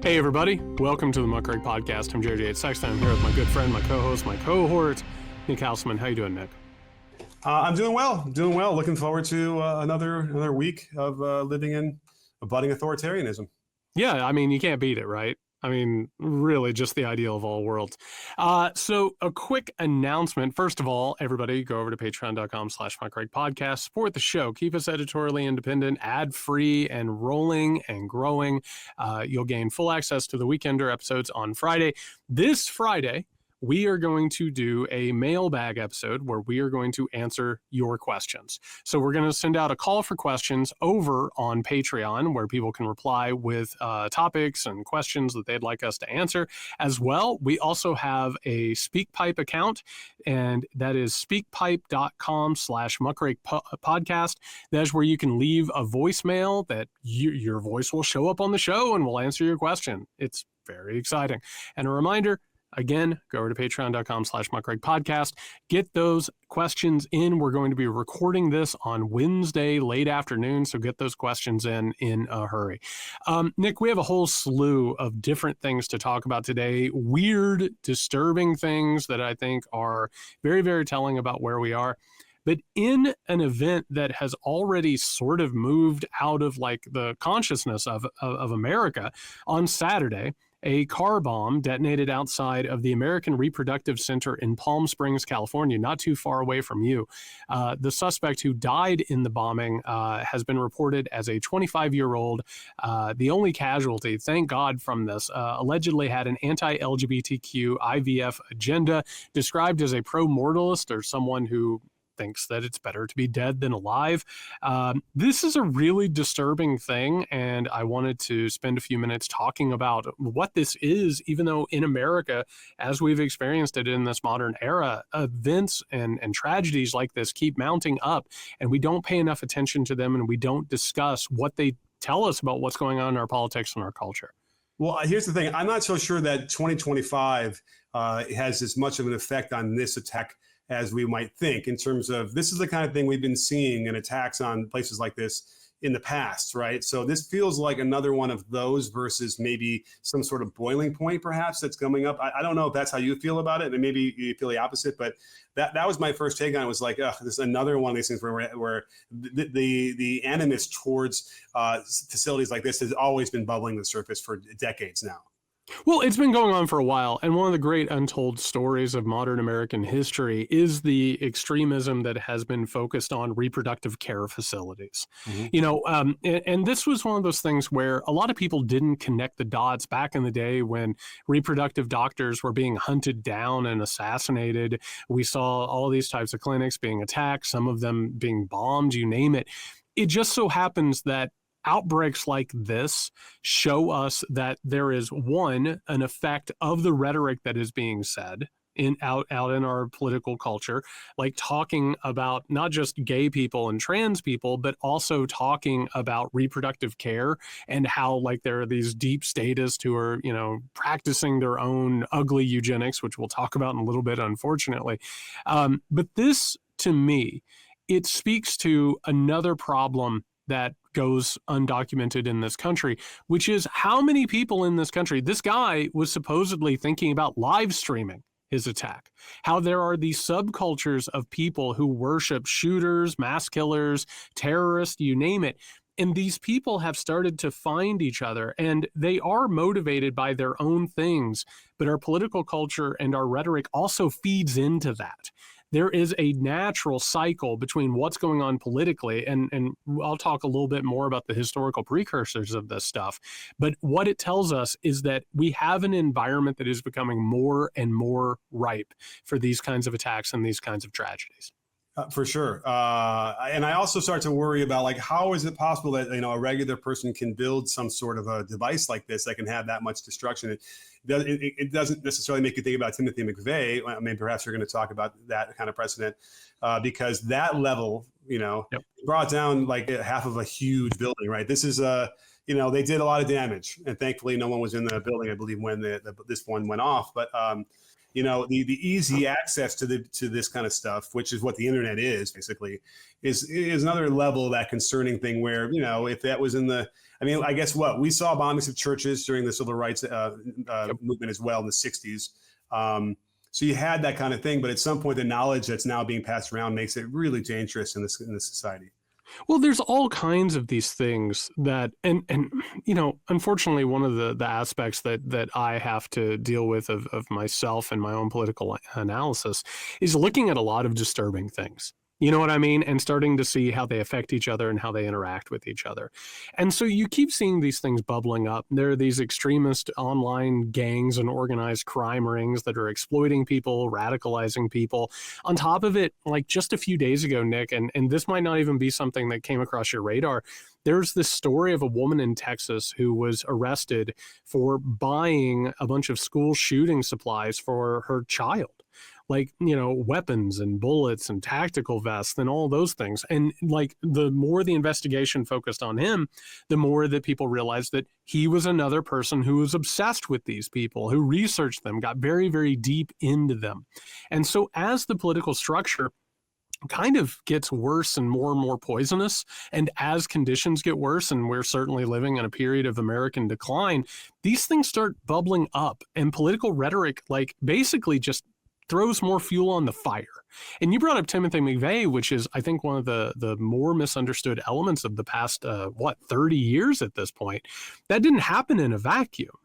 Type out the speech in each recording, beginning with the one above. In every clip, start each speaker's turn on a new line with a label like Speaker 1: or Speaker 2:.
Speaker 1: Hey everybody, welcome to the Muckrake Podcast. I'm James Sexton. I'm here with my good friend, my co-host, my cohort, Nick Hauselman. How you doing, Nick?
Speaker 2: I'm doing well. Looking forward to another week of living in abutting authoritarianism.
Speaker 1: Yeah, I mean, you can't beat it, right? I mean, really just the ideal of all worlds. So a quick announcement. First of all, everybody go over to patreon.com/Muckrake Podcast. Support the show. Keep us editorially independent, ad-free, and rolling and growing. You'll gain full access to the Weekender episodes on Friday. This Friday, we are going to do a mailbag episode where we are going to answer your questions. So we're going to send out a call for questions over on Patreon where people can reply with topics and questions that they'd like us to answer. As well, we also have a SpeakPipe account, and that is speakpipe.com/Muckrake Podcast. That's where you can leave a voicemail that your voice will show up on the show and we'll answer your question. It's very exciting. And a reminder, again, go over to patreon.com/Muckrake Podcast. Get those questions in. We're going to be recording this on Wednesday late afternoon, so get those questions in a hurry. Nick, we have a whole slew of different things to talk about today. Weird, disturbing things that I think are very, very telling about where we are. But in an event that has already sort of moved out of like the consciousness of America, on Saturday, a car bomb detonated outside of the American Reproductive Center in Palm Springs, California, not too far away from you. The suspect who died in the bombing has been reported as a 25-year-old. The only casualty, thank God, from this, allegedly had an anti-LGBTQ IVF agenda, described as a pro-mortalist or someone who thinks that it's better to be dead than alive. This is a really disturbing thing, and I wanted to spend a few minutes talking about what this is, even though in America, as we've experienced it in this modern era, events and tragedies like this keep mounting up, and we don't pay enough attention to them, and we don't discuss what they tell us about what's going on in our politics and our culture.
Speaker 2: Well, here's the thing. I'm not so sure that 2025 has as much of an effect on this attack as we might think, in terms of this is the kind of thing we've been seeing in attacks on places like this in the past, right? So this feels like another one of those versus maybe some sort of boiling point perhaps that's coming up. I don't know if that's how you feel about it, and maybe you feel the opposite, but that was my first take on it. Was like, this is another one of these things where the animus towards facilities like this has always been bubbling to the surface for decades now.
Speaker 1: Well, it's been going on for a while, and one of the great untold stories of modern American history is the extremism that has been focused on reproductive care facilities. Mm-hmm. You know, and this was one of those things where a lot of people didn't connect the dots back in the day when reproductive doctors were being hunted down and assassinated. We saw all these types of clinics being attacked, some of them being bombed, you name it. It just so happens that outbreaks like this show us that there is, one, an effect of the rhetoric that is being said out in our political culture, like talking about not just gay people and trans people, but also talking about reproductive care and how like there are these deep statists who are, you know, practicing their own ugly eugenics, which we'll talk about in a little bit, unfortunately. But this, to me, it speaks to another problem that goes undocumented in this country, which is how many people in this country, this guy was supposedly thinking about live streaming his attack, how there are these subcultures of people who worship shooters, mass killers, terrorists, you name it. And these people have started to find each other, and they are motivated by their own things, but our political culture and our rhetoric also feeds into that. There is a natural cycle between what's going on politically, and I'll talk a little bit more about the historical precursors of this stuff, but what it tells us is that we have an environment that is becoming more and more ripe for these kinds of attacks and these kinds of tragedies.
Speaker 2: For sure. And I also start to worry about, like, how is it possible that, you know, a regular person can build some sort of a device like this that can have that much destruction? It doesn't necessarily make you think about Timothy McVeigh. I mean, perhaps you're going to talk about that kind of precedent because that level, you know, brought down like half of a huge building, right? This is you know, they did a lot of damage, and thankfully no one was in the building, I believe, when this one went off. But the easy access to this kind of stuff, which is what the internet is basically, is another level of that concerning thing where, if that was I guess what we saw bombings of churches during the civil rights movement as well in the 60s. So you had that kind of thing, but at some point the knowledge that's now being passed around makes it really dangerous in this society.
Speaker 1: Well, there's all kinds of these things that, and unfortunately, one of the aspects that I have to deal with of myself and my own political analysis is looking at a lot of disturbing things. You know what I mean? And starting to see how they affect each other and how they interact with each other. And so you keep seeing these things bubbling up. There are these extremist online gangs and organized crime rings that are exploiting people, radicalizing people. On top of it, like just a few days ago, Nick, and this might not even be something that came across your radar, there's this story of a woman in Texas who was arrested for buying a bunch of school shooting supplies for her child. Like, weapons and bullets and tactical vests and all those things. And like the more the investigation focused on him, the more that people realized that he was another person who was obsessed with these people, who researched them, got very, very deep into them. And so as the political structure kind of gets worse and more poisonous, and as conditions get worse, and we're certainly living in a period of American decline, these things start bubbling up, and political rhetoric like basically just throws more fuel on the fire. And you brought up Timothy McVeigh, which is, I think, one of the more misunderstood elements of the past, 30 years at this point. That didn't happen in a vacuum.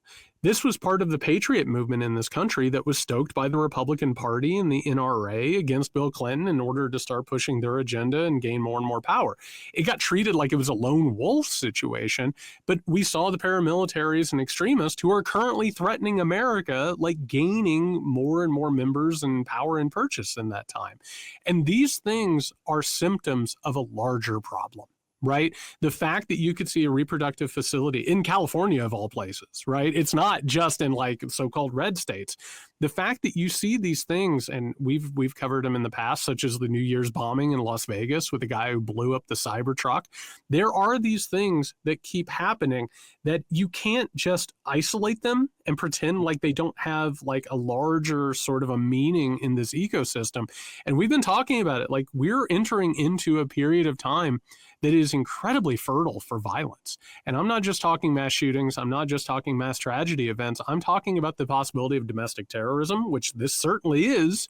Speaker 1: This was part of the patriot movement in this country that was stoked by the Republican Party and the NRA against Bill Clinton in order to start pushing their agenda and gain more and more power. It got treated like it was a lone wolf situation, but we saw the paramilitaries and extremists who are currently threatening America, like gaining more and more members and power and purchase in that time. And these things are symptoms of a larger problem. Right? The fact that you could see a reproductive facility in California, of all places, right? It's not just in like so-called red states. The fact that you see these things, and we've covered them in the past, such as the New Year's bombing in Las Vegas with the guy who blew up the Cybertruck. There are these things that keep happening that you can't just isolate them and pretend like they don't have like a larger sort of a meaning in this ecosystem. And we've been talking about it, like we're entering into a period of time that is incredibly fertile for violence. And I'm not just talking mass shootings. I'm not just talking mass tragedy events. I'm talking about the possibility of domestic terrorism, which this certainly is.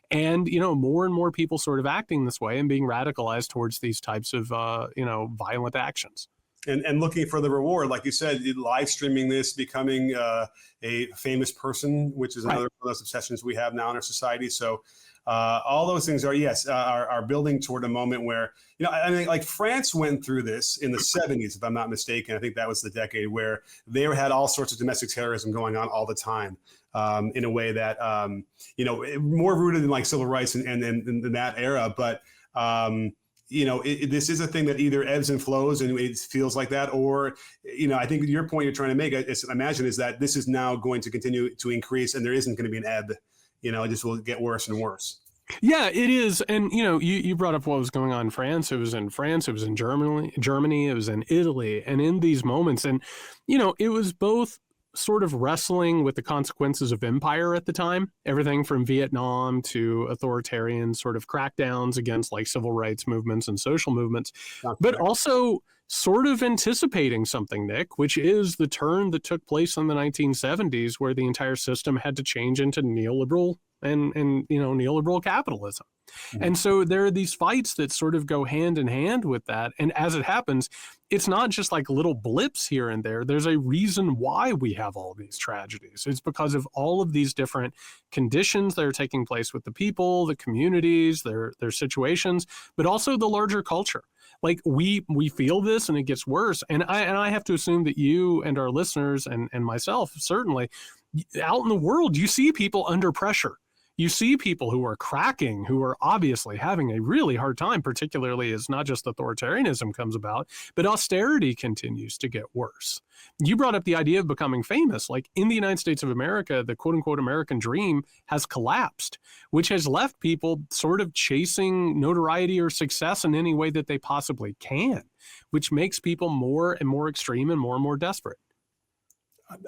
Speaker 1: And, more and more people sort of acting this way and being radicalized towards these types of, violent actions.
Speaker 2: And looking for the reward, like you said, live streaming this, becoming a famous person, which is another one of those obsessions we have now in our society. So all those things are building toward a moment where, like France went through this in the 70s, if I'm not mistaken. I think that was the decade where they had all sorts of domestic terrorism going on all the time, in a way that, more rooted in like civil rights and in that era. But, this is a thing that either ebbs and flows and it feels like that, or, I think your point you're trying to make, imagine, is that this is now going to continue to increase and there isn't going to be an ebb. It just will get worse and worse.
Speaker 1: Yeah, it is. And, you brought up what was going on in France. It was in France, it was in Germany, it was in Italy. And in these moments, and, it was both sort of wrestling with the consequences of empire at the time, everything from Vietnam to authoritarian sort of crackdowns against like civil rights movements and social movements, but also sort of anticipating something, Nick, which is the turn that took place in the 1970s, where the entire system had to change into neoliberal and neoliberal capitalism. Mm-hmm. And so there are these fights that sort of go hand in hand with that. And as it happens, it's not just like little blips here and there. There's a reason why we have all these tragedies. It's because of all of these different conditions that are taking place with the people, the communities, their situations, but also the larger culture. Like we feel this and it gets worse. And I have to assume that you and our listeners and myself, certainly, out in the world, you see people under pressure. You see people who are cracking, who are obviously having a really hard time, particularly as not just authoritarianism comes about, but austerity continues to get worse. You brought up the idea of becoming famous. Like in the United States of America, the quote unquote American dream has collapsed, which has left people sort of chasing notoriety or success in any way that they possibly can, which makes people more and more extreme and more desperate.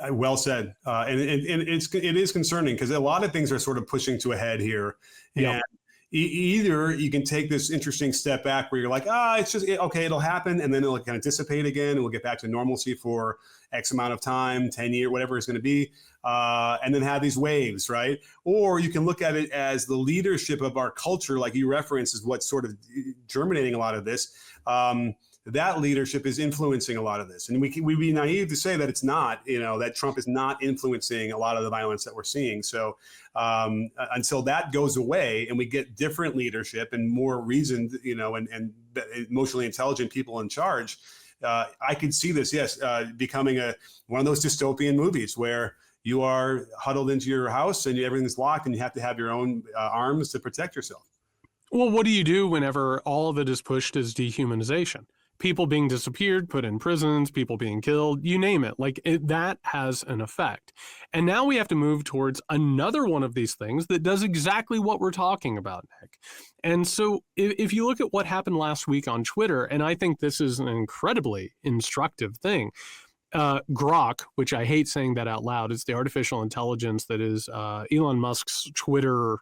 Speaker 2: Well said. And it is concerning because a lot of things are sort of pushing to a head here.
Speaker 1: Yep.
Speaker 2: And either you can take this interesting step back where you're like, it's just, okay, it'll happen. And then it'll kind of dissipate again. And we'll get back to normalcy for X amount of time, 10 years, whatever it's going to be. And then have these waves, right? Or you can look at it as the leadership of our culture, like you referenced, is what's sort of germinating a lot of this. That leadership is influencing a lot of this. And we'd be naive to say that it's not, that Trump is not influencing a lot of the violence that we're seeing. So until that goes away and we get different leadership and more reasoned, and emotionally intelligent people in charge, I could see this, becoming one of those dystopian movies where you are huddled into your house and everything's locked and you have to have your own arms to protect yourself.
Speaker 1: Well, what do you do whenever all of it is pushed as dehumanization? People being disappeared, put in prisons, people being killed, you name it. That has an effect. And now we have to move towards another one of these things that does exactly what we're talking about, Nick. And so if you look at what happened last week on Twitter, and I think this is an incredibly instructive thing, Grok, which I hate saying that out loud, it's the artificial intelligence that is Elon Musk's Twitter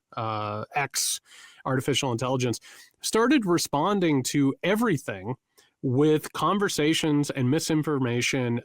Speaker 1: X artificial intelligence, started responding to everything with conversations and misinformation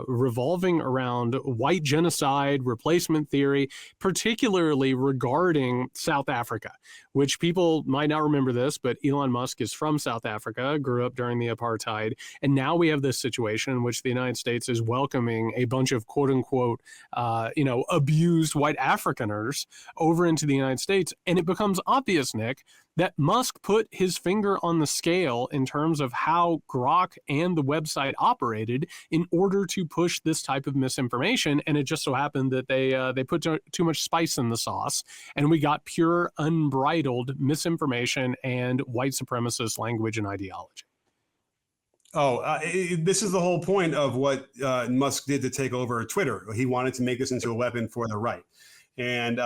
Speaker 1: revolving around white genocide, replacement theory, particularly regarding South Africa, which people might not remember this, but Elon Musk is from South Africa, grew up during the apartheid, and now we have this situation in which the United States is welcoming a bunch of quote unquote, abused white Afrikaners over into the United States. And it becomes obvious, Nick, that Musk put his finger on the scale in terms of how Grok and the website operated in order to push this type of misinformation. And it just so happened that they put too much spice in the sauce, and we got pure, unbridled misinformation and white supremacist language and ideology.
Speaker 2: This is the whole point of what Musk did to take over Twitter. He wanted to make this into a weapon for the right. And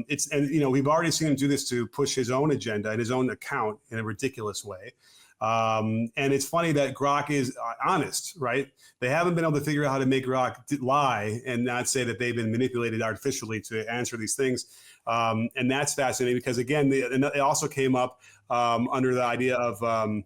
Speaker 2: we've already seen him do this to push his own agenda and his own account in a ridiculous way. And it's funny that Grok is honest, right? They haven't been able to figure out how to make Grok lie and not say that they've been manipulated artificially to answer these things. And that's fascinating because, again, it also came up under the idea of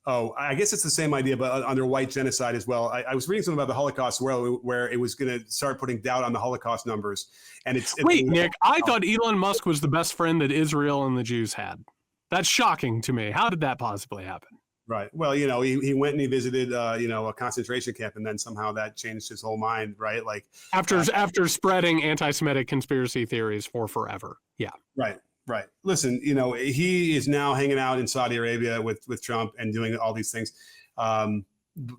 Speaker 2: I guess it's the same idea, but under white genocide as well. I was reading something about the Holocaust where it was going to start putting doubt on the Holocaust numbers. And
Speaker 1: Wait, Nick, I thought Elon Musk was the best friend that Israel and the Jews had. That's shocking to me. How did that possibly happen?
Speaker 2: Right. Well, he went and he visited, a concentration camp, and then somehow that changed his whole mind, right? Like
Speaker 1: after spreading anti-Semitic conspiracy theories for forever. Yeah.
Speaker 2: Right. Right. Listen, he is now hanging out in Saudi Arabia with Trump and doing all these things.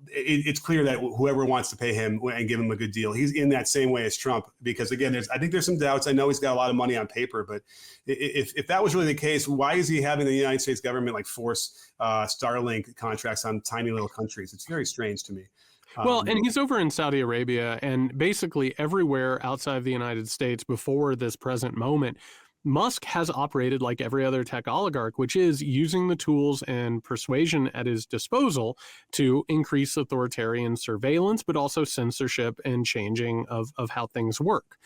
Speaker 2: It's clear that whoever wants to pay him and give him a good deal, he's in that same way as Trump. Because again, I think there's some doubts. I know he's got a lot of money on paper, but if that was really the case, why is he having the United States government force Starlink contracts on tiny little countries? It's very strange to me.
Speaker 1: Well, and he's over in Saudi Arabia and basically everywhere outside of the United States before this present moment. Musk has operated like every other tech oligarch, which is using the tools and persuasion at his disposal to increase authoritarian surveillance, but also censorship and changing of how things work.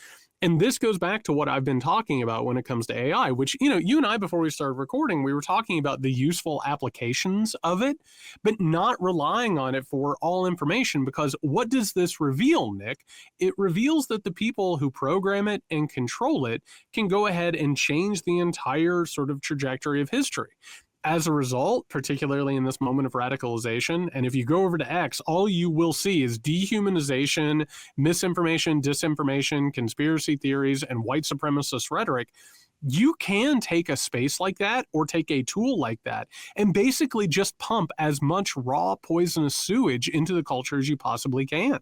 Speaker 1: And this goes back to what I've been talking about when it comes to AI, which, you and I, before we started recording, we were talking about the useful applications of it, but not relying on it for all information. Because what does this reveal, Nick? It reveals that the people who program it and control it can go ahead and change the entire sort of trajectory of history. As a result, particularly in this moment of radicalization, and if you go over to X, all you will see is dehumanization, misinformation, disinformation, conspiracy theories, and white supremacist rhetoric. You can take a space like that or take a tool like that and basically just pump as much raw poisonous sewage into the culture as you possibly can.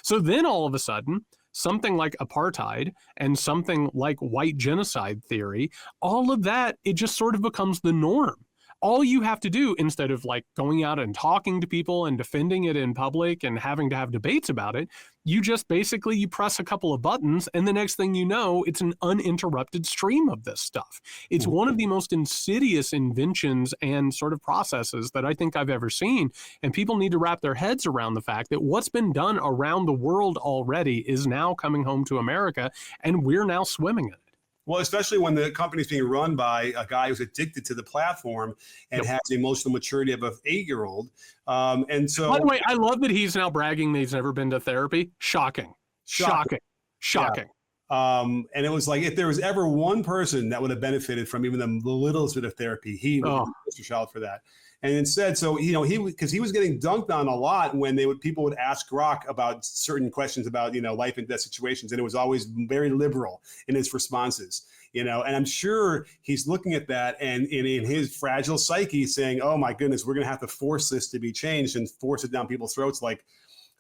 Speaker 1: So then all of a sudden, something like apartheid and something like white genocide theory, all of that, it just sort of becomes the norm. All you have to do, instead of like going out and talking to people and defending it in public and having to have debates about it, you just basically, you press a couple of buttons, and the next thing you know, it's an uninterrupted stream of this stuff. It's one of the most insidious inventions and sort of processes that I think I've ever seen. And people need to wrap their heads around the fact that what's been done around the world already is now coming home to America, and we're now swimming in it.
Speaker 2: Well, especially when the company's being run by a guy who's addicted to the platform and has the emotional maturity of an 8-year-old. And so,
Speaker 1: by the way, I love that he's now bragging that he's never been to therapy. Shocking.
Speaker 2: Yeah. And it was like, if there was ever one person that would have benefited from even the littlest bit of therapy, he would be Mr. Child for that. And instead, so, you know, because he was getting dunked on a lot when people would ask Grok about certain questions about, you know, life and death situations. And it was always very liberal in his responses, you know, and I'm sure he's looking at that and in his fragile psyche saying, oh, my goodness, we're going to have to force this to be changed and force it down people's throats. Like,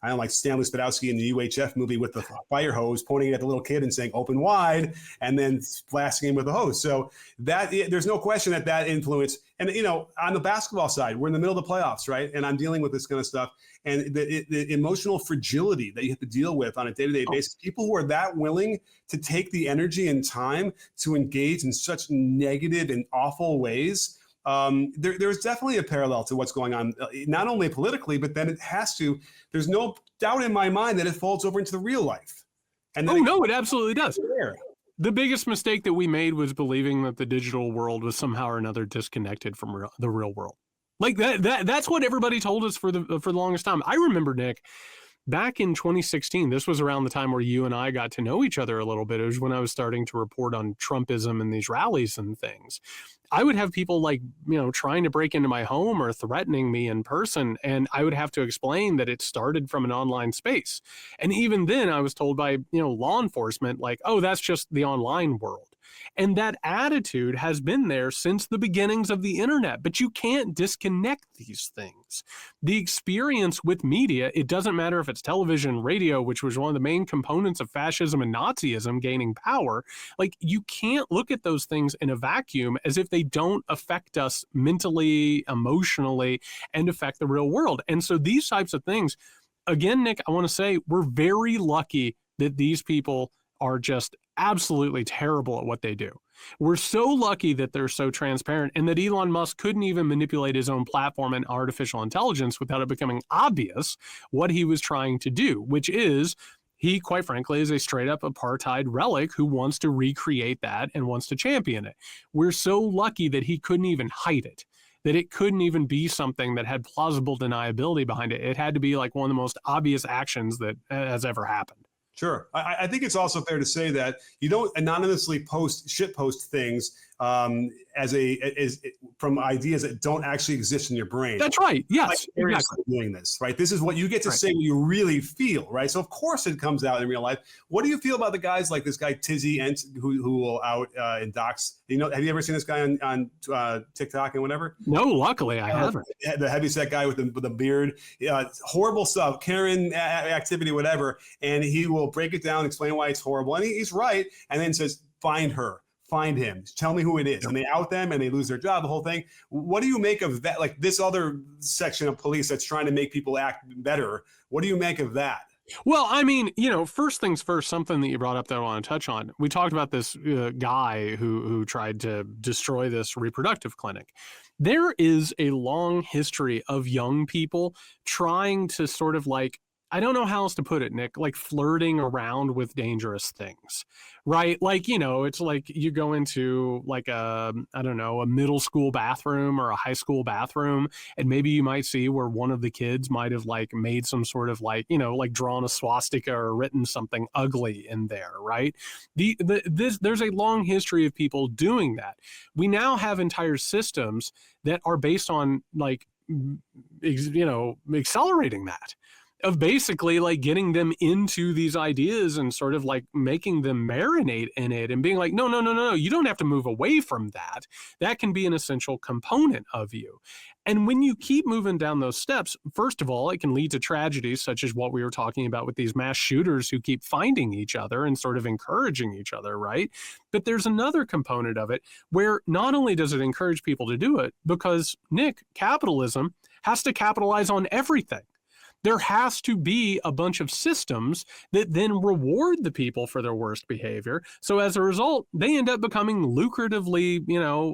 Speaker 2: I don't like Stanley Spadowski in the UHF movie with the fire hose pointing at the little kid and saying open wide and then blasting him with a hose. So that there's no question that influence. And, you know, on the basketball side, we're in the middle of the playoffs, right? And I'm dealing with this kind of stuff. And the emotional fragility that you have to deal with on a day-to-day basis, people who are that willing to take the energy and time to engage in such negative and awful ways, there's definitely a parallel to what's going on, not only politically, but then there's no doubt in my mind that it folds over into the real life. And
Speaker 1: it absolutely does. The biggest mistake that we made was believing that the digital world was somehow or another disconnected from the real world. Like that's what everybody told us for the longest time. I remember, Nick, back in 2016, this was around the time where you and I got to know each other a little bit. It was when I was starting to report on Trumpism and these rallies and things. I would have people like, you know, trying to break into my home or threatening me in person. And I would have to explain that it started from an online space. And even then I was told by, you know, law enforcement, like, oh, that's just the online world. And that attitude has been there since the beginnings of the internet, but you can't disconnect these things. The experience with media, it doesn't matter if it's television, radio, which was one of the main components of fascism and Nazism gaining power. Like, you can't look at those things in a vacuum as if they don't affect us mentally, emotionally, and affect the real world. And so these types of things, again, Nick, I want to say we're very lucky that these people are just absolutely terrible at what they do. We're so lucky that they're so transparent and that Elon Musk couldn't even manipulate his own platform and artificial intelligence without it becoming obvious what he was trying to do, which is he, quite frankly, is a straight up apartheid relic who wants to recreate that and wants to champion it. We're so lucky that he couldn't even hide it, that it couldn't even be something that had plausible deniability behind it. It had to be like one of the most obvious actions that has ever happened.
Speaker 2: Sure. I think it's also fair to say that you don't anonymously shitpost things from ideas that don't actually exist in your brain.
Speaker 1: That's right. Yes,
Speaker 2: like exactly. Doing this, right? This is what you get to say what you really feel, right? So of course it comes out in real life. What do you feel about the guys like this guy Tizzy Ent who will out and dox? You know, have you ever seen this guy on TikTok and whatever?
Speaker 1: No, luckily I haven't.
Speaker 2: The heavyset guy with the beard, horrible stuff, Karen activity, whatever, and he will break it down, explain why it's horrible, and he's right, and then says, "Find her." Find him. Tell me who it is. And they out them and they lose their job, the whole thing. What do you make of that? Like this other section of police that's trying to make people act better. What do you make of that?
Speaker 1: Well, I mean, you know, first things first, something that you brought up that I want to touch on. We talked about this guy who tried to destroy this reproductive clinic. There is a long history of young people trying to sort of like, I don't know how else to put it, Nick, like flirting around with dangerous things, right? Like, you know, it's like you go into like a middle school bathroom or a high school bathroom, and maybe you might see where one of the kids might have like made some sort of like, you know, like drawn a swastika or written something ugly in there, right? There's a long history of people doing that. We now have entire systems that are based on like, you know, accelerating that. of basically like getting them into these ideas and sort of like making them marinate in it and being like, no, no, no, no, no, you don't have to move away from that. That can be an essential component of you. And when you keep moving down those steps, first of all, it can lead to tragedies such as what we were talking about with these mass shooters who keep finding each other and sort of encouraging each other, right? But there's another component of it where not only does it encourage people to do it, because Nick, capitalism has to capitalize on everything. There has to be a bunch of systems that then reward the people for their worst behavior. So as a result, they end up becoming lucratively,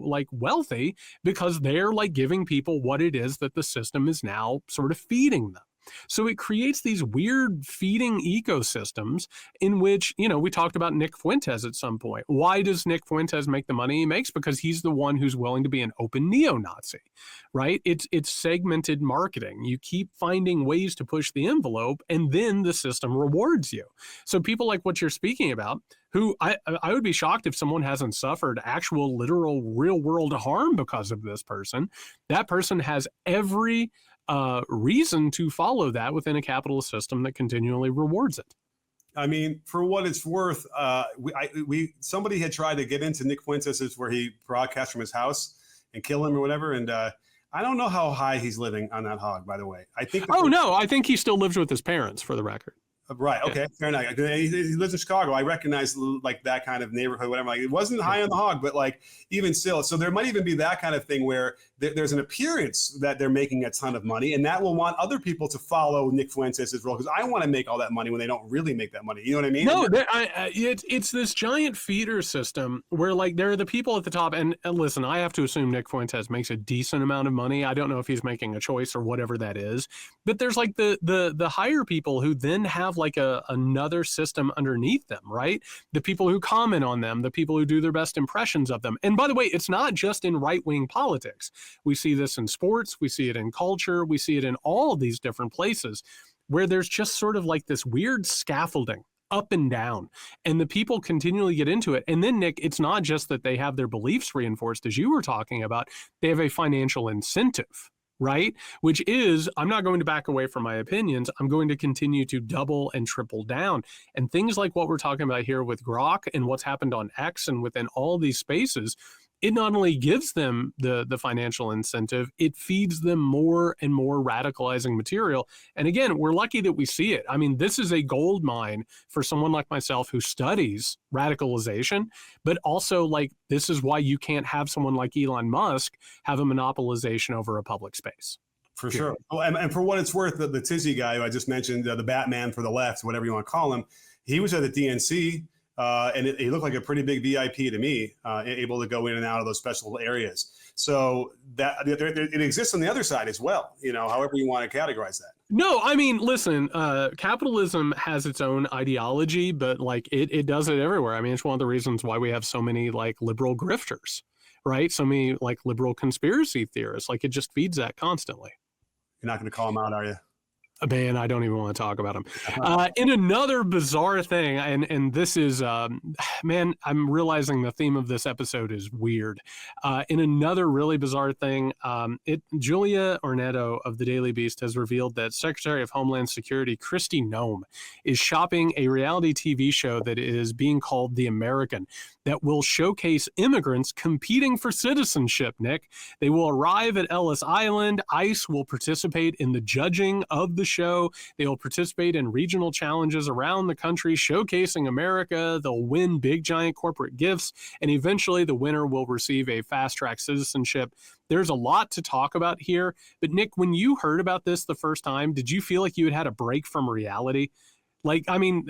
Speaker 1: like wealthy because they're like giving people what it is that the system is now sort of feeding them. So it creates these weird feeding ecosystems in which, we talked about Nick Fuentes at some point. Why does Nick Fuentes make the money he makes? Because he's the one who's willing to be an open neo-Nazi, right? It's segmented marketing. You keep finding ways to push the envelope and then the system rewards you. So people like what you're speaking about, who I would be shocked if someone hasn't suffered actual, literal, real world harm because of this person. That person has every reason to follow that within a capitalist system that continually rewards it.
Speaker 2: I mean, for what it's worth, somebody had tried to get into Nick Fuentes' where he broadcasts from his house and kill him or whatever. And I don't know how high he's living on that hog, by the way. I think.
Speaker 1: I think he still lives with his parents, for the record.
Speaker 2: Right. Okay. Yeah. Fair enough. He lives in Chicago. I recognize like that kind of neighborhood, whatever. Like it wasn't high on the hog, but like even still. So there might even be that kind of thing where there's an appearance that they're making a ton of money, and that will want other people to follow Nick Fuentes' role because I want to make all that money when they don't really make that money. You know what I mean?
Speaker 1: No, it's this giant feeder system where like there are the people at the top. And listen, I have to assume Nick Fuentes makes a decent amount of money. I don't know if he's making a choice or whatever that is, but there's like the higher people who then have like another system underneath them, right? The people who comment on them, the people who do their best impressions of them. And by the way, it's not just in right-wing politics. We see this in sports, we see it in culture, we see it in all of these different places where there's just sort of like this weird scaffolding up and down, and the people continually get into it. And then, Nick, it's not just that they have their beliefs reinforced, as you were talking about, they have a financial incentive, right? Which is, I'm not going to back away from my opinions. I'm going to continue to double and triple down. And things like what we're talking about here with Grok and what's happened on X and within all these spaces, it not only gives them the financial incentive, it feeds them more and more radicalizing material. And again, we're lucky that we see it. I mean, this is a gold mine for someone like myself who studies radicalization, but also like this is why you can't have someone like Elon Musk have a monopolization over a public space.
Speaker 2: For sure. Oh, and for what it's worth, the Tizzy guy who I just mentioned, the Batman for the left, whatever you want to call him, he was at the DNC. And he looked like a pretty big VIP to me, able to go in and out of those special areas. So that it exists on the other side as well, however you want to categorize that.
Speaker 1: No, I mean, listen, capitalism has its own ideology, but like it does it everywhere. I mean, it's one of the reasons why we have so many like liberal grifters, right? So many like liberal conspiracy theorists, like it just feeds that constantly.
Speaker 2: You're not going to call them out, are you?
Speaker 1: Man, I don't even want to talk about him. In another bizarre thing, and this is, man, I'm realizing the theme of this episode is weird. In another really bizarre thing, Julia Ornetto of the Daily Beast has revealed that Secretary of Homeland Security Kristi Noem is shopping a reality TV show that is being called The American that will showcase immigrants competing for citizenship, Nick. They will arrive at Ellis Island. ICE will participate in the judging of the show. They will participate in regional challenges around the country showcasing America. They'll win big, giant corporate gifts, and eventually the winner will receive a fast-track citizenship. There's a lot to talk about here, but Nick, when you heard about this the first time, did you feel like you had a break from reality? Like, I mean,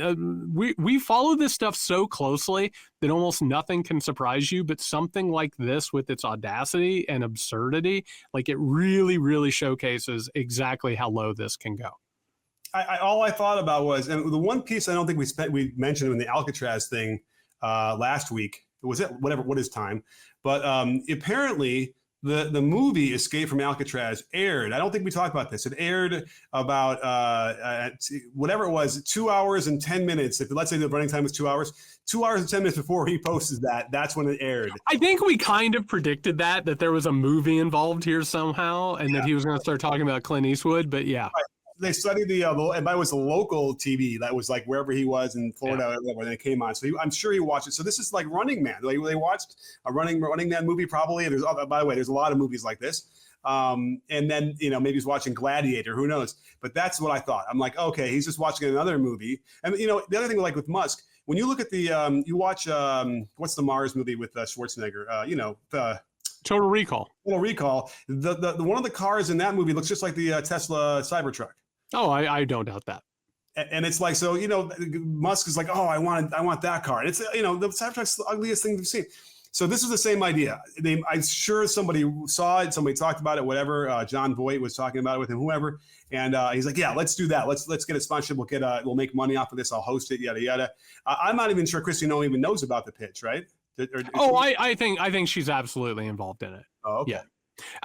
Speaker 1: we follow this stuff so closely that almost nothing can surprise you, but something like this with its audacity and absurdity, like it really, really showcases exactly how low this can go.
Speaker 2: All I thought about was, and the one piece I don't think we mentioned in the Alcatraz thing last week, what is time, but apparently the movie Escape from Alcatraz aired. I don't think we talked about this. It aired about whatever it was, 2 hours and 10 minutes. If let's say the running time was 2 hours, 2 hours and 10 minutes before he posted that, that's when it aired.
Speaker 1: I think we kind of predicted that there was a movie involved here somehow, and that he was going to start talking about Clint Eastwood. But yeah.
Speaker 2: Right. They studied and by the way, it was the local TV that was like wherever he was in Florida when it came on. So I'm sure he watched it. So this is like Running Man. They watched a Running Man movie probably. And by the way, there's a lot of movies like this. And then, maybe he's watching Gladiator, who knows? But that's what I thought. I'm like, okay, he's just watching another movie. And, the other thing like with Musk, when you look at you watch, what's the Mars movie with Schwarzenegger?
Speaker 1: Total Recall.
Speaker 2: Total Recall. The one of the cars in that movie looks just like the Tesla Cybertruck.
Speaker 1: Oh, I don't doubt that.
Speaker 2: And it's like, so, Musk is like, oh, I want that car. And it's, the Cybertruck's the ugliest thing we've seen. So this is the same idea. I'm sure somebody saw it, somebody talked about it, whatever. John Voight was talking about it with him, whoever. And he's like, yeah, let's do that. Let's get a sponsorship. We'll make money off of this. I'll host it, yada, yada. I'm not even sure Kristi Noem even knows about the pitch, right?
Speaker 1: I think she's absolutely involved in it.
Speaker 2: Oh, okay.
Speaker 1: Yeah.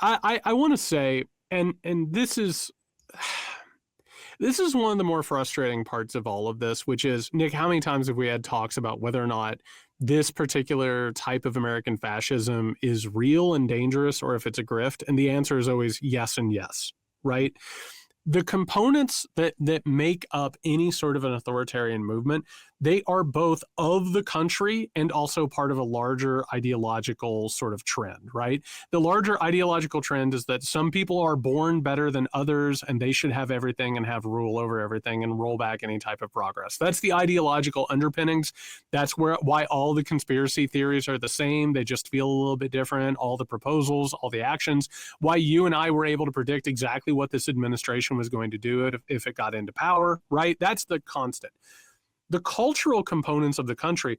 Speaker 1: I want to say, and this is one of the more frustrating parts of all of this, which is, Nick, how many times have we had talks about whether or not this particular type of American fascism is real and dangerous, or if it's a grift? And the answer is always yes and yes, right? The components that make up any sort of an authoritarian movement, they are both of the country and also part of a larger ideological sort of trend, right? The larger ideological trend is that some people are born better than others and they should have everything and have rule over everything and roll back any type of progress. That's the ideological underpinnings. That's why all the conspiracy theories are the same. They just feel a little bit different. All the proposals, all the actions, why you and I were able to predict exactly what this administration was going to do if it got into power, right? That's the constant. The cultural components of the country,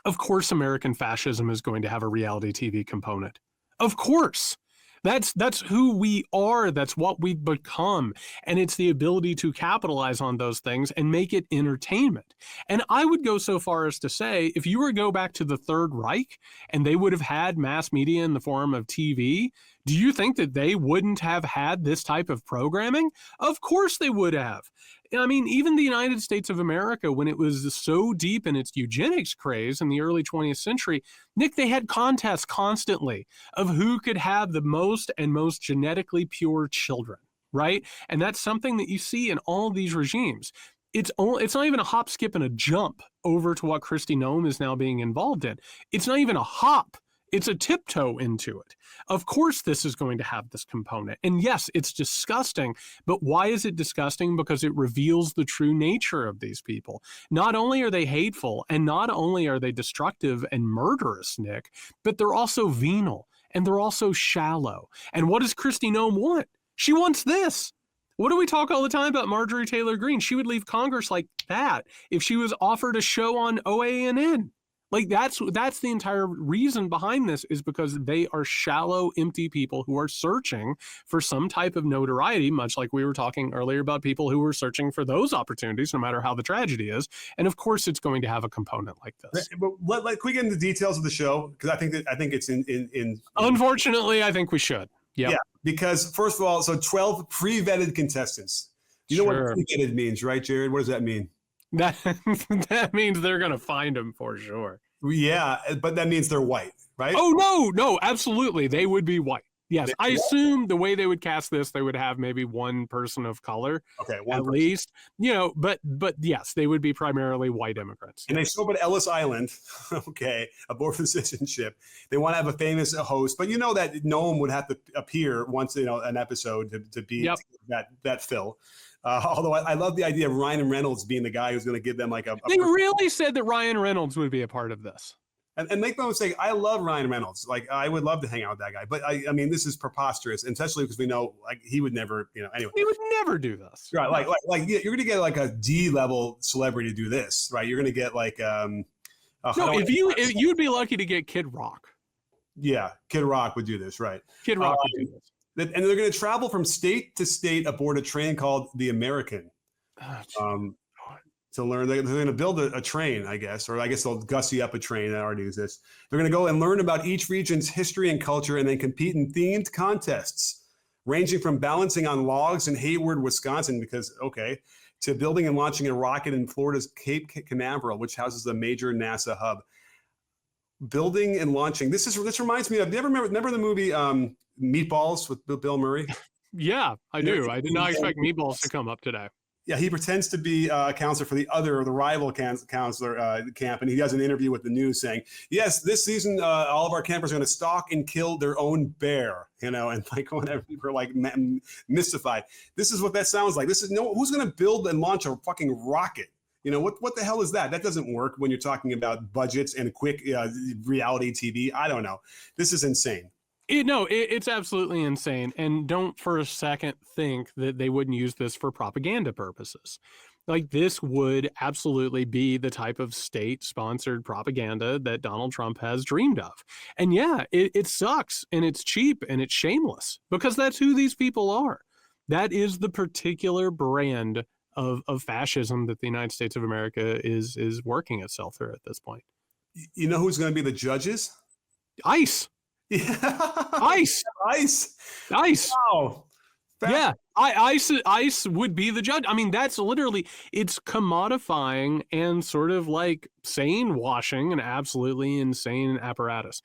Speaker 1: of course, American fascism is going to have a reality TV component. Of course. That's who we are. That's what we've become. And it's the ability to capitalize on those things and make it entertainment. And I would go so far as to say, if you were to go back to the Third Reich and they would have had mass media in the form of TV, do you think that they wouldn't have had this type of programming? Of course they would have. I mean, even the United States of America, when it was so deep in its eugenics craze in the early 20th century, Nick, they had contests constantly of who could have the most and most genetically pure children, right? And that's something that you see in all of these regimes. It's not even a hop, skip, and a jump over to what Kristi Noem is now being involved in. It's not even a hop. It's a tiptoe into it. Of course, this is going to have this component. And yes, it's disgusting, but why is it disgusting? Because it reveals the true nature of these people. Not only are they hateful, and not only are they destructive and murderous, Nick, but they're also venal, and they're also shallow. And what does Kristi Noem want? She wants this. What do we talk all the time about Marjorie Taylor Greene? She would leave Congress like that if she was offered a show on OANN. Like that's the entire reason behind this, is because they are shallow, empty people who are searching for some type of notoriety, much like we were talking earlier about people who were searching for those opportunities, no matter how the tragedy is. And of course, it's going to have a component like this.
Speaker 2: But can we get into the details of the show? Because I think it's in.
Speaker 1: Unfortunately, I think we should. Yep.
Speaker 2: Yeah. Because first of all, so 12 pre-vetted contestants. You know what pre-vetted means, right, Jared? What does that mean?
Speaker 1: That means they're going to find him for sure.
Speaker 2: Yeah, but that means they're white, right?
Speaker 1: Oh, no, absolutely. They would be white. Yes, I assume the way they would cast this, they would have maybe one person of color, at least, but yes, they would be primarily white immigrants.
Speaker 2: And they show up at Ellis Island, aboard for citizenship. They want to have a famous host, but that Noem would have to appear once, an episode to be that fill. Although I love the idea of Ryan Reynolds being the guy who's going to give them like a
Speaker 1: They really said that Ryan Reynolds would be a part of this.
Speaker 2: And make no mistake, I love Ryan Reynolds. Like, I would love to hang out with that guy. But I mean, this is preposterous, and especially because we know, like, he would never, anyway.
Speaker 1: He would never do this.
Speaker 2: Right. Like you're going to get like a D-level celebrity to do this, right? You're going to get like,
Speaker 1: if you'd be lucky to get Kid Rock.
Speaker 2: Yeah, Kid Rock would do this, right?
Speaker 1: Kid Rock would do this.
Speaker 2: And they're going to travel from state to state aboard a train called the American. To learn, they're going to build a train, I guess, or I guess they'll gussy up a train that already exists. They're going to go and learn about each region's history and culture, and then compete in themed contests, ranging from balancing on logs in Hayward, Wisconsin, to building and launching a rocket in Florida's Cape Canaveral, which houses a major NASA hub. Building and launching. This reminds me of. Do you ever remember the movie Meatballs with Bill Murray?
Speaker 1: Yeah, I do. I did not expect meatballs to come up today.
Speaker 2: Yeah, he pretends to be a counselor for the rival counselor camp, and he does an interview with the news saying, "Yes, this season all of our campers are going to stalk and kill their own bear," and like whenever people are like mystified. This is what that sounds like. This is who's going to build and launch a fucking rocket? What the hell is that? That doesn't work when you're talking about budgets and quick reality TV. I don't know. This is insane.
Speaker 1: It's absolutely insane. And don't for a second think that they wouldn't use this for propaganda purposes. Like, this would absolutely be the type of state-sponsored propaganda that Donald Trump has dreamed of. And yeah, it sucks, and it's cheap, and it's shameless, because that's who these people are. That is the particular brand of fascism that the United States of America is working itself through at this point.
Speaker 2: You know who's going to be the judges?
Speaker 1: ICE.
Speaker 2: Yeah.
Speaker 1: ICE.
Speaker 2: Wow.
Speaker 1: Yeah, ICE would be the judge. I mean, that's literally, it's commodifying and sort of like sane washing an absolutely insane apparatus.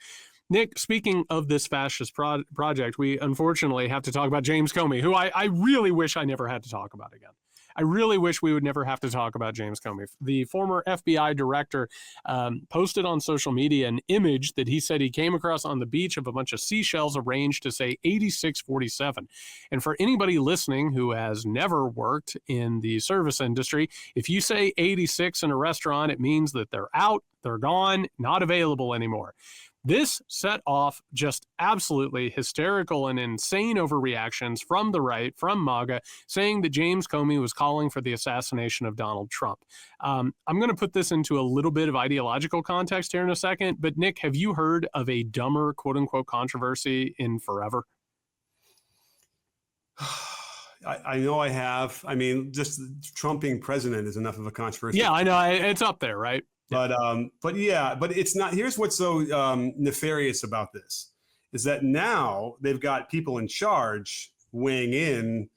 Speaker 1: Nick, speaking of this fascist project, we unfortunately have to talk about James Comey, who I really wish I never had to talk about again. I really wish we would never have to talk about James Comey. The former FBI director posted on social media an image that he said he came across on the beach of a bunch of seashells arranged to say 8647. And for anybody listening who has never worked in the service industry, if you say 86 in a restaurant, it means that they're out, they're gone, not available anymore. This set off just absolutely hysterical and insane overreactions from the right, from MAGA, saying that James Comey was calling for the assassination of Donald Trump. I'm going to put this into a little bit of ideological context here in a second, but Nick, have you heard of a dumber, quote-unquote, controversy in forever?
Speaker 2: I know I have. I mean, just Trump being president is enough of a controversy.
Speaker 1: Yeah, I know. It's up there, right?
Speaker 2: But it's not. Here's what's so nefarious about this is that now they've got people in charge weighing in,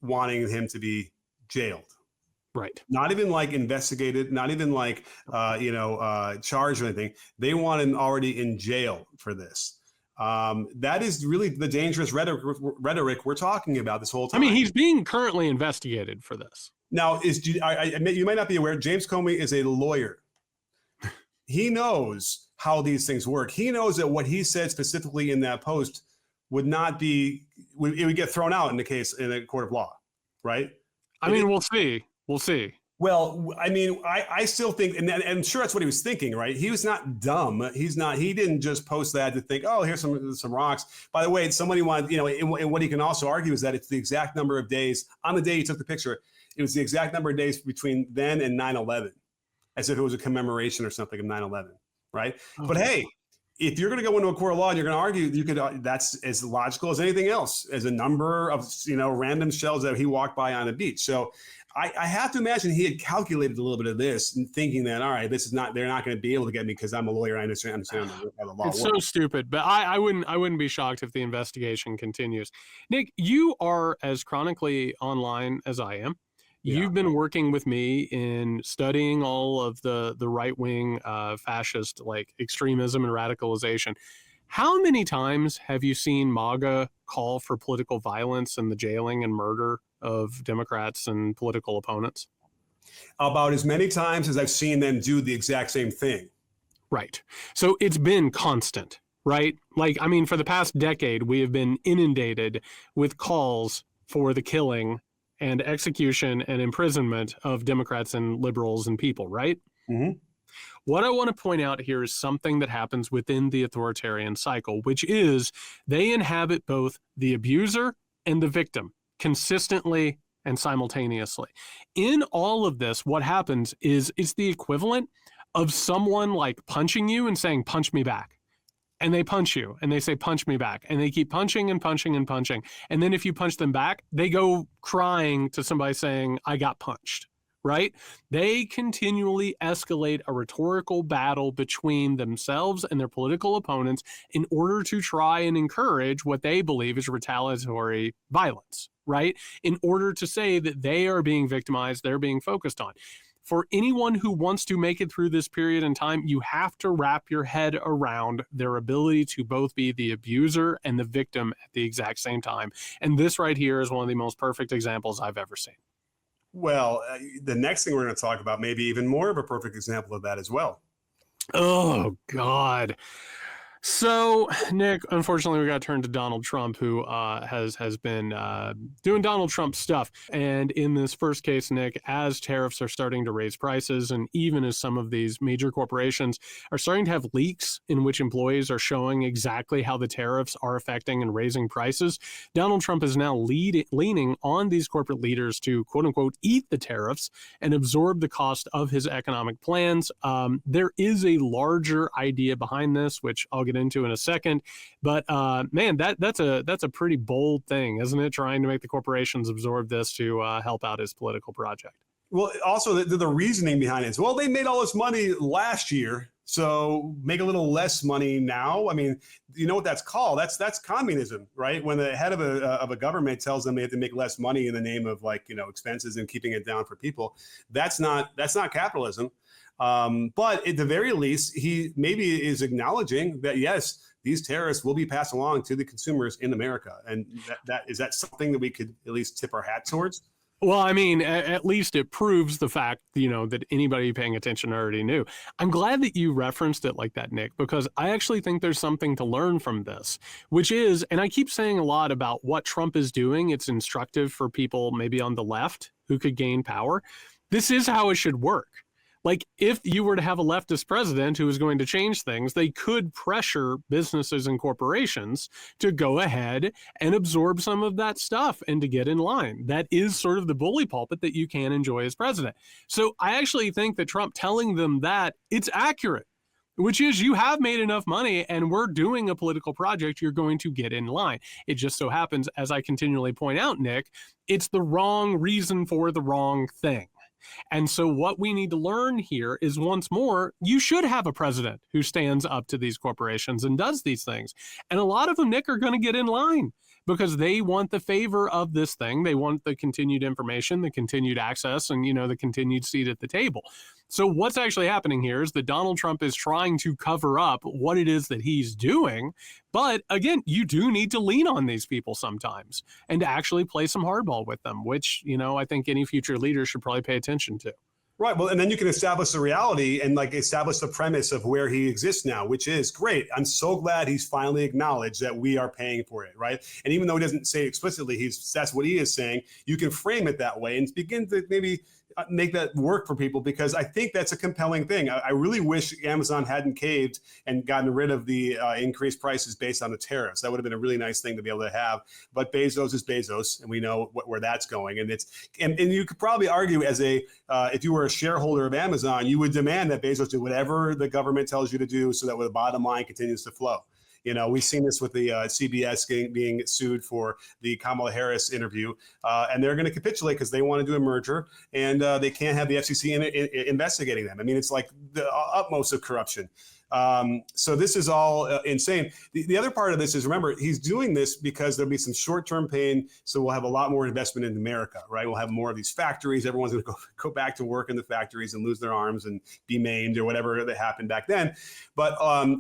Speaker 2: wanting him to be jailed.
Speaker 1: Right.
Speaker 2: Not even like investigated, not even like charged or anything. They want him already in jail for this. That is really the dangerous rhetoric we're talking about this whole time.
Speaker 1: I mean, he's being currently investigated for this.
Speaker 2: Now, you might not be aware, James Comey is a lawyer. He knows how these things work. He knows that what he said specifically in that post would not be, it would get thrown out in a court of law, right?
Speaker 1: I mean, we'll see. We'll see.
Speaker 2: Well, I mean, I still think, and I'm sure that's what he was thinking, right? He was not dumb. He didn't just post that to think, oh, here's some rocks. By the way, somebody wanted, and what he can also argue is that it's the exact number of days on the day he took the picture. It was the exact number of days between then and 9/11, as if it was a commemoration or something of 9/11, right? Oh. But hey, if you're going to go into a court of law and you're going to argue, that's as logical as anything else, as a number of random shells that he walked by on a beach. So I have to imagine he had calculated a little bit of this and thinking that, all right, they're not going to be able to get me because I'm a lawyer. I understand how the law works.
Speaker 1: It's so stupid, but I wouldn't be shocked if the investigation continues. Nick, you are as chronically online as I am. Yeah. You've been working with me in studying all of the right-wing fascist extremism and radicalization. How many times have you seen MAGA call for political violence and the jailing and murder of Democrats and political opponents?
Speaker 2: About as many times as I've seen them do the exact same thing.
Speaker 1: Right. So it's been constant, right? For the past decade, we have been inundated with calls for the killing and execution and imprisonment of Democrats and liberals and people, right? Mm-hmm. What I want to point out here is something that happens within the authoritarian cycle, which is they inhabit both the abuser and the victim consistently and simultaneously. In all of this, what happens is it's the equivalent of someone punching you and saying, punch me back. And they punch you and they say, punch me back. And they keep punching and punching and punching. And then if you punch them back, they go crying to somebody saying, I got punched, right? They continually escalate a rhetorical battle between themselves and their political opponents in order to try and encourage what they believe is retaliatory violence, right? In order to say that they are being victimized, they're being focused on. for anyone who wants to make it through this period in time, you have to wrap your head around their ability to both be the abuser and the victim at the exact same time. And this right here is one of the most perfect examples I've ever seen.
Speaker 2: Well, the next thing we're going to talk about may be even more of a perfect example of that as well.
Speaker 1: Oh, God. So, Nick, unfortunately, we got turned to Donald Trump, who has been doing Donald Trump stuff. And in this first case, Nick, as tariffs are starting to raise prices, and even as some of these major corporations are starting to have leaks in which employees are showing exactly how the tariffs are affecting and raising prices, Donald Trump is now leaning on these corporate leaders to, quote unquote, eat the tariffs and absorb the cost of his economic plans. There is a larger idea behind this, which I'll get into in a second, but man, that's a pretty bold thing, isn't it? Trying to make the corporations absorb this to help out his political project.
Speaker 2: Well, also the reasoning behind it is, well, they made all this money last year, so make a little less money now. I mean, you know what that's called? That's communism, right? When the head of a government tells them they have to make less money in the name of, like, you know, expenses and keeping it down for people, that's not capitalism. But at the very least, he maybe is acknowledging that, yes, these tariffs will be passed along to the consumers in America. And is that something that we could at least tip our hat towards?
Speaker 1: Well, I mean, at least it proves the fact, you know, that anybody paying attention already knew. I'm glad that you referenced it like that, Nick, because I actually think there's something to learn from this, which is, and I keep saying a lot about what Trump is doing. It's instructive for people maybe on the left who could gain power. This is how it should work. Like, if you were to have a leftist president who was going to change things, they could pressure businesses and corporations to go ahead and absorb some of that stuff and to get in line. That is sort of the bully pulpit that you can enjoy as president. So I actually think that Trump telling them that, it's accurate, which is, you have made enough money and we're doing a political project, you're going to get in line. It just so happens, as I continually point out, Nick, it's the wrong reason for the wrong thing. And so what we need to learn here is, once more, you should have a president who stands up to these corporations and does these things. And a lot of them, Nick, are going to get in line because they want the favor of this thing. They want the continued information, the continued access, and, you know, the continued seat at the table. So what's actually happening here is that Donald Trump is trying to cover up what it is that he's doing. But again, you do need to lean on these people sometimes and to actually play some hardball with them, which, you know, I think any future leader should probably pay attention to.
Speaker 2: Right. Well, and then you can establish the reality and, like, establish the premise of where he exists now, which is great. I'm so glad he's finally acknowledged that we are paying for it. Right. And even though he doesn't say it explicitly, that's what he is saying. You can frame it that way and begin to maybe make that work for people, because I think that's a compelling thing. I really wish Amazon hadn't caved and gotten rid of the increased prices based on the tariffs. That would have been a really nice thing to be able to have. But Bezos is Bezos, and we know where that's going. And and you could probably argue, as if you were a shareholder of Amazon, you would demand that Bezos do whatever the government tells you to do so that the bottom line continues to flow. You know, we've seen this with the CBS being sued for the Kamala Harris interview, and they're going to capitulate because they want to do a merger, and they can't have the FCC investigating them. I mean, it's like the utmost of corruption. So this is all insane. The other part of this is, remember, he's doing this because there'll be some short-term pain. So we'll have a lot more investment in America, right? We'll have more of these factories. Everyone's going to go back to work in the factories and lose their arms and be maimed or whatever that happened back then. But,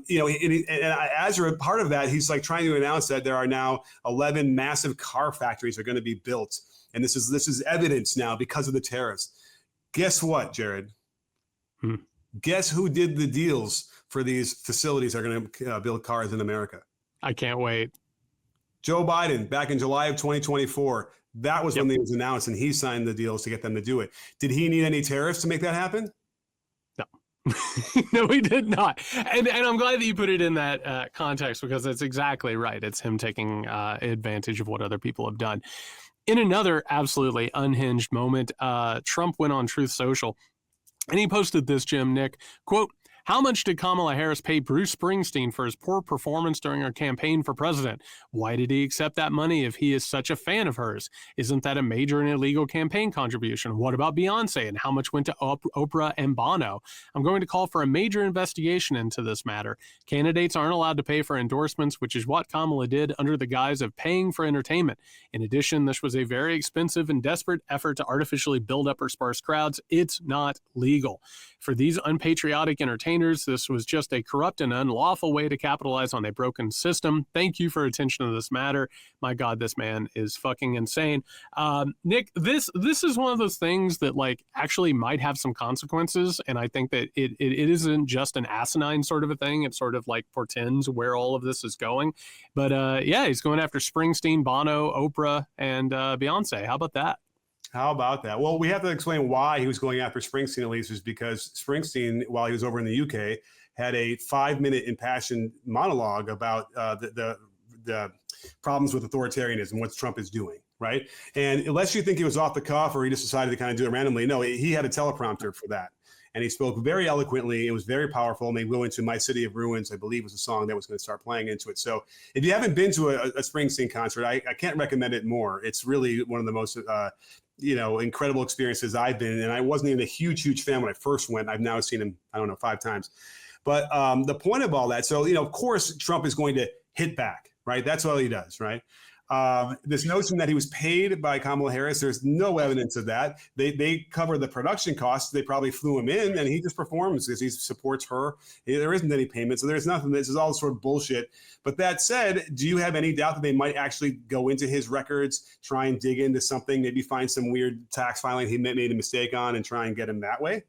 Speaker 2: you know, and as a part of that, he's like trying to announce that there are now 11 massive car factories are going to be built. And this is evidence now because of the tariffs. Guess what, Jared? Guess who did the deals for these facilities that are going to build cars in America?
Speaker 1: I can't wait.
Speaker 2: Joe Biden, back in July of 2024. That was when it was announced, and he signed the deals to get them to do it. Did he need any tariffs to make that happen?
Speaker 1: No. No, he did not. And I'm glad that you put it in that context, because it's exactly right. It's him taking advantage of what other people have done. In another absolutely unhinged moment, Trump went on Truth Social, and he posted this, Jim, Nick, quote, How much did Kamala Harris pay Bruce Springsteen for his poor performance during her campaign for president? Why did he accept that money if he is such a fan of hers? Isn't that a major and illegal campaign contribution? What about Beyonce, and how much went to Oprah and Bono? I'm going to call for a major investigation into this matter. Candidates aren't allowed to pay for endorsements, which is what Kamala did under the guise of paying for entertainment. In addition, this was a very expensive and desperate effort to artificially build up or sparse crowds. It's not legal. For these unpatriotic entertainers, this was just a corrupt and unlawful way to capitalize on a broken system. Thank you for attention to this matter. My God, this man is fucking insane. Nick, this is one of those things that like actually might have some consequences, and I think that it isn't just an asinine sort of a thing. It sort of like portends where all of this is going. But yeah, he's going after Springsteen, Bono, Oprah, and Beyonce. How about that?
Speaker 2: How about that? Well, we have to explain why he was going after Springsteen, at least, is because Springsteen, while he was over in the UK, had a 5-minute impassioned monologue about the problems with authoritarianism, what Trump is doing, right? And unless you think it was off the cuff or he just decided to kind of do it randomly, no, he had a teleprompter for that. And he spoke very eloquently. It was very powerful. And they go into My City of Ruins, I believe was a song that was going to start playing into it. So if you haven't been to a Springsteen concert, I can't recommend it more. It's really one of the most incredible experiences I've been in. And I wasn't even a huge fan when I first went. I've now seen him, 5 times. But the point of all that, so, of course, Trump is going to hit back, right? That's all he does, right? This notion that he was paid by Kamala Harris, there's no evidence of that. They cover the production costs. They probably flew him in and he just performs because he supports her. There isn't any payment. So there's nothing. This is all sort of bullshit. But that said, do you have any doubt that they might actually go into his records, try and dig into something, maybe find some weird tax filing he made a mistake on and try and get him that way?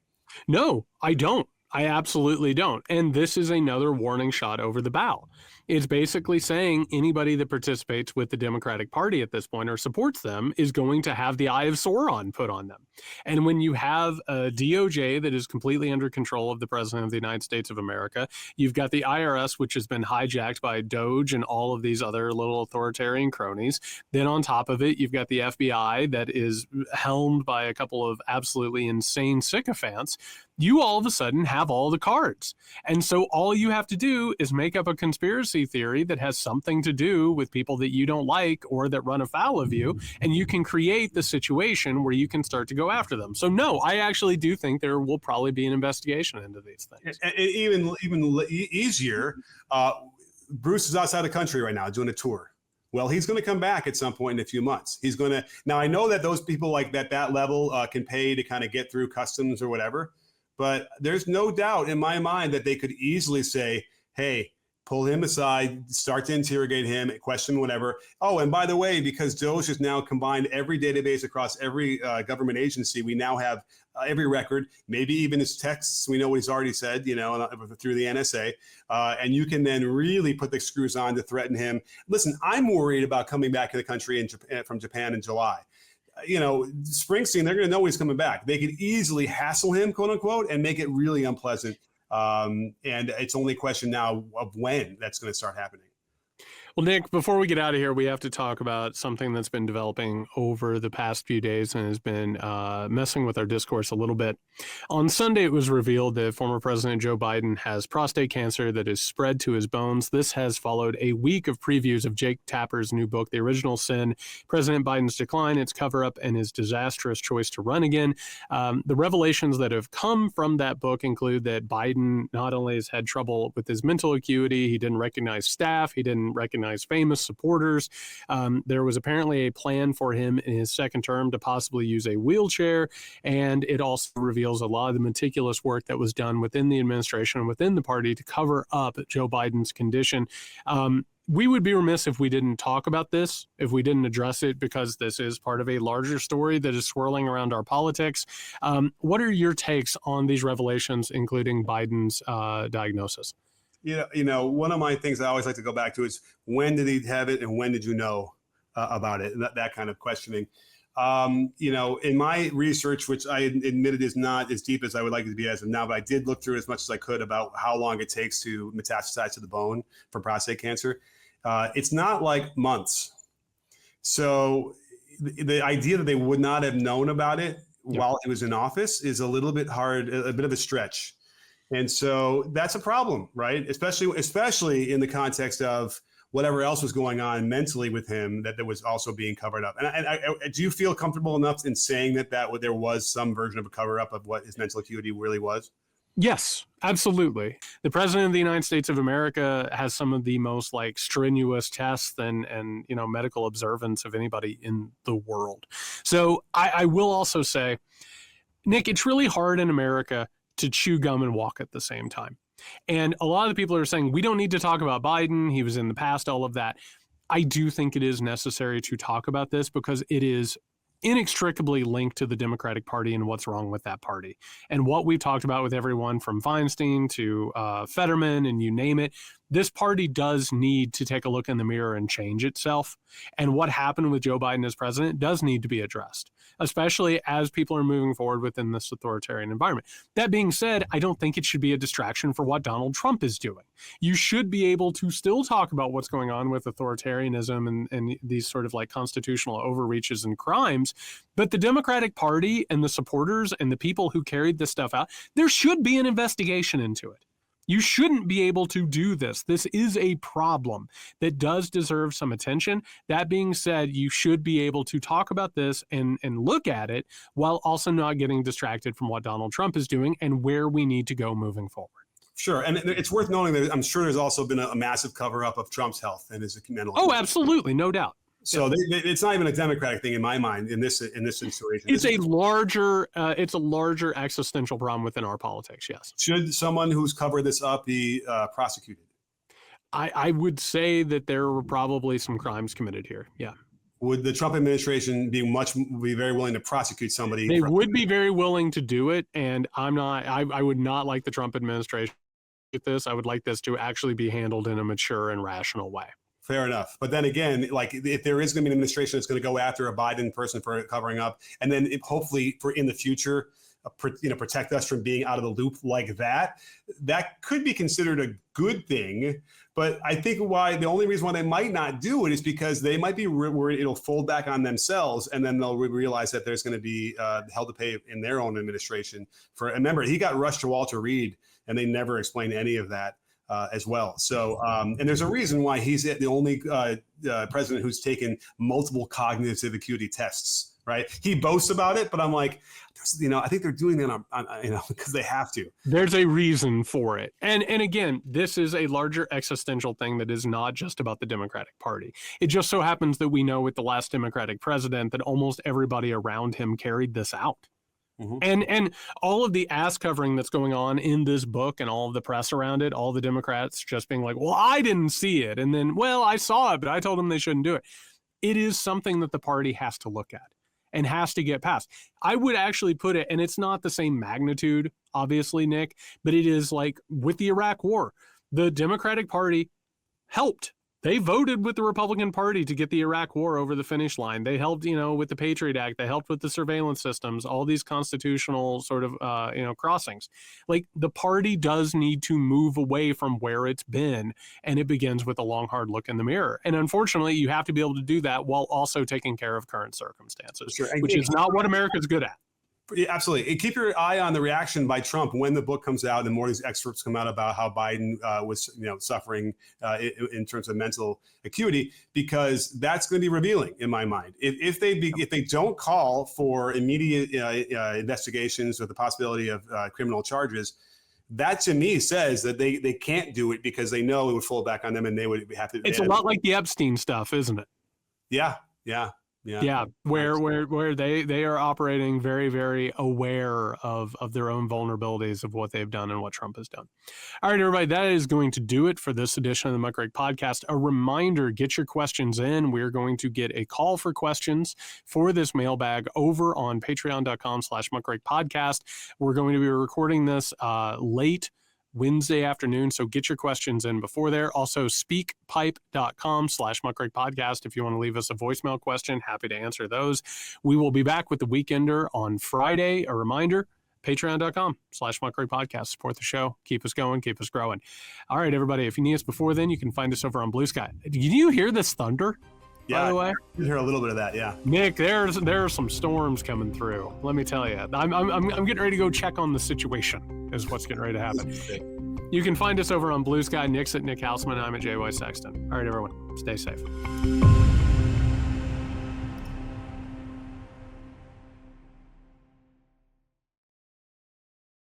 Speaker 1: No, I don't. I absolutely don't. And this is another warning shot over the bow. It's basically saying anybody that participates with the Democratic Party at this point or supports them is going to have the Eye of Sauron put on them. And when you have a DOJ that is completely under control of the President of the United States of America, you've got the IRS, which has been hijacked by Doge and all of these other little authoritarian cronies. Then on top of it, you've got the FBI that is helmed by a couple of absolutely insane sycophants. You all of a sudden have all the cards. And so all you have to do is make up a conspiracy theory that has something to do with people that you don't like or that run afoul of you, and you can create the situation where you can start to go after them. So no, I actually do think there will probably be an investigation into these things.
Speaker 2: And even easier, Bruce is outside the country right now doing a tour. Well, he's going to come back at some point in a few months. He's going to, now I know that those people like that level can pay to kind of get through customs or whatever. But there's no doubt in my mind that they could easily say, hey, pull him aside, start to interrogate him, question whatever. Oh, and by the way, because Doge has now combined every database across every government agency, we now have every record, maybe even his texts. We know what he's already said, through the NSA. And you can then really put the screws on to threaten him. Listen, I'm worried about coming back to the country from Japan in July. Springsteen, they're going to know he's coming back. They could easily hassle him, quote unquote, and make it really unpleasant. And it's only a question now of when that's going to start happening.
Speaker 1: Well, Nick, before we get out of here, we have to talk about something that's been developing over the past few days and has been messing with our discourse a little bit. On Sunday, it was revealed that former President Joe Biden has prostate cancer that is spread to his bones. This has followed a week of previews of Jake Tapper's new book, The Original Sin, President Biden's Decline, Its Cover-Up, and His Disastrous Choice to Run Again. The revelations that have come from that book include that Biden not only has had trouble with his mental acuity, he didn't recognize staff, he didn't recognize famous supporters. There was apparently a plan for him in his second term to possibly use a wheelchair, and it also reveals a lot of the meticulous work that was done within the administration and within the party to cover up Joe Biden's condition. We would be remiss if we didn't talk about this, if we didn't address it, because this is part of a larger story that is swirling around our politics. What are your takes on these revelations, including Biden's diagnosis?
Speaker 2: One of my things I always like to go back to is when did he have it and when did you know about it? That kind of questioning. In my research, which I admitted is not as deep as I would like it to be as of now, but I did look through as much as I could about how long it takes to metastasize to the bone for prostate cancer. It's not like months. So the idea that they would not have known about it while he was in office is a little bit hard, a bit of a stretch. And so that's a problem, right? Especially in the context of whatever else was going on mentally with him that was also being covered up. And do you feel comfortable enough in saying that there was some version of a cover up of what his mental acuity really was?
Speaker 1: Yes, absolutely. The president of the United States of America has some of the most like strenuous tests and medical observance of anybody in the world. So I will also say, Nick, it's really hard in America to chew gum and walk at the same time. And a lot of the people are saying, we don't need to talk about Biden. He was in the past, all of that. I do think it is necessary to talk about this because it is inextricably linked to the Democratic Party and what's wrong with that party. And what we've talked about with everyone from Feinstein to Fetterman and you name it, this party does need to take a look in the mirror and change itself. And what happened with Joe Biden as president does need to be addressed, especially as people are moving forward within this authoritarian environment. That being said, I don't think it should be a distraction for what Donald Trump is doing. You should be able to still talk about what's going on with authoritarianism and these sort of like constitutional overreaches and crimes. But the Democratic Party and the supporters and the people who carried this stuff out, there should be an investigation into it. You shouldn't be able to do this. This is a problem that does deserve some attention. That being said, you should be able to talk about this and look at it while also not getting distracted from what Donald Trump is doing and where we need to go moving forward.
Speaker 2: Sure. And it's worth noting that I'm sure there's also been a massive cover up of Trump's health and his mental health.
Speaker 1: Oh, absolutely. No doubt.
Speaker 2: So it's not even a Democratic thing in my mind in this situation.
Speaker 1: It's a larger existential problem within our politics. Yes.
Speaker 2: Should someone who's covered this up be prosecuted?
Speaker 1: I would say that there were probably some crimes committed here. Yeah.
Speaker 2: Would the Trump administration be very willing to prosecute somebody?
Speaker 1: They would be very willing to do it, and I would not like the Trump administration with this. I would like this to actually be handled in a mature and rational way.
Speaker 2: Fair enough. But then again, like if there is going to be an administration that's going to go after a Biden person for covering up, and then hopefully for in the future, protect us from being out of the loop like that, that could be considered a good thing. But I think the only reason why they might not do it is because they might be worried it'll fold back on themselves, and then they'll realize that there's going to be hell to pay in their own administration. Remember, he got rushed to Walter Reed, and they never explained any of that. As well. So, and there's a reason why he's the only president who's taken multiple cognitive acuity tests, right? He boasts about it, but I'm like, I think they're doing that on because they have to.
Speaker 1: There's a reason for it. And again, this is a larger existential thing that is not just about the Democratic Party. It just so happens that we know with the last Democratic president that almost everybody around him carried this out. Mm-hmm. And all of the ass covering that's going on in this book and all of the press around it, all the Democrats just being like, well, I didn't see it. And then, well, I saw it, but I told them they shouldn't do it. It is something that the party has to look at and has to get past. I would actually put it, and it's not the same magnitude, obviously, Nick, but it is like with the Iraq War, the Democratic Party helped. They voted with the Republican Party to get the Iraq War over the finish line. They helped, with the Patriot Act. They helped with the surveillance systems, all these constitutional sort of, crossings. Like the party does need to move away from where it's been, and it begins with a long, hard look in the mirror. And unfortunately, you have to be able to do that while also taking care of current circumstances, sure. Which is not what America's good at.
Speaker 2: Yeah, absolutely. And keep your eye on the reaction by Trump when the book comes out and more of these excerpts come out about how Biden was suffering in terms of mental acuity, because that's going to be revealing in my mind. If they don't call for immediate investigations with the possibility of criminal charges, that to me says that they can't do it because they know it would fall back on them and they would have to.
Speaker 1: It's a lot like the Epstein stuff, isn't it?
Speaker 2: Yeah.
Speaker 1: Yeah, where they are operating very, very aware of their own vulnerabilities of what they've done and what Trump has done. All right, everybody, that is going to do it for this edition of the Muckrake Podcast. A reminder, get your questions in. We're going to get a call for questions for this mailbag over on patreon.com/Muckrake Podcast. We're going to be recording this late Wednesday afternoon, so get your questions in before there. Also, speakpipe.com/Muckrake Podcast. If you want to leave us a voicemail question, happy to answer those. We will be back with the Weekender on Friday. A reminder, patreon.com/Muckrake Podcast. Support the show. Keep us going. Keep us growing. All right, everybody, if you need us before then, you can find us over on Blue Sky. Did you hear this thunder?
Speaker 2: Yeah,
Speaker 1: by the way,
Speaker 2: you hear a little bit of that. Yeah,
Speaker 1: Nick, there are some storms coming through. Let me tell you, I'm getting ready to go check on the situation. is what's getting ready to happen. You can find us over on Blue Sky. Nick's at Nick Hauselman. I'm at JY Sexton. All right, everyone, stay safe.